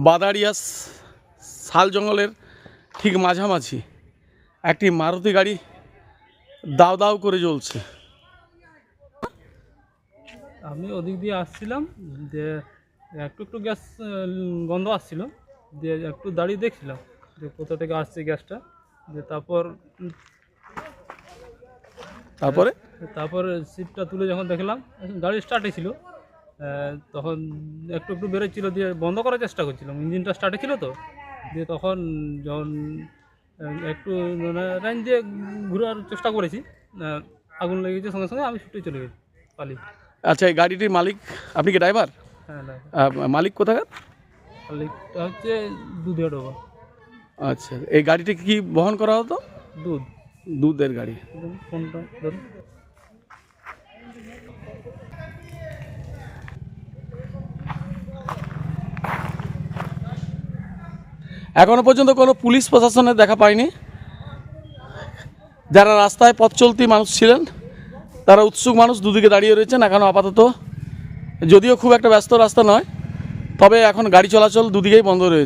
বাদাড়িয়া শাল জঙ্গলের ঠিক মাঝামাঝি একটি মারুতি গাড়ি দাউ দাউ করে জ্বলছে। আমি ওদিক দিয়ে আসছিলাম, যে একটু একটু গ্যাস গন্ধ আসছিল, দিয়ে একটু দাঁড়িয়ে দেখছিলাম যে কোথা থেকে আসছে গ্যাসটা। যে তারপর সিটটা তুলে যখন দেখলাম গাড়ি স্টার্টে ছিল, তখন একটু একটু বেরোচ্ছিল, দিয়ে বন্ধ করার চেষ্টা করছিলাম, ইঞ্জিনটা স্টার্টে ছিল তো। দিয়ে তখন যখন একটু লাইন দিয়ে ঘোরার চেষ্টা করেছি, আগুন লেগেছে, সঙ্গে সঙ্গে আমি ছুটে চলে গেছি, পালিয়ে। আচ্ছা, এই গাড়িটির মালিক আপনি কি ড্রাইভার? হ্যাঁ, মালিক কোথাকার? মালিকটা হচ্ছে দুধের ডোবা। আচ্ছা, এই গাড়িটি কি বহন করা হতো? দুধের গাড়ি। ফোনটা ধরুন। এখনো পর্যন্ত কোনো পুলিশ প্রশাসনের দেখা পায়নি। যারা রাস্তায় পথ চলতি মানুষ ছিলেন তারা উৎসুক মানুষ দুদিকে দাঁড়িয়ে রয়েছেন এখনও আপাতত, যদিও খুব একটা ব্যস্ত রাস্তা নয়, তবে এখন গাড়ি চলাচল দুদিকেই বন্ধ রয়েছে।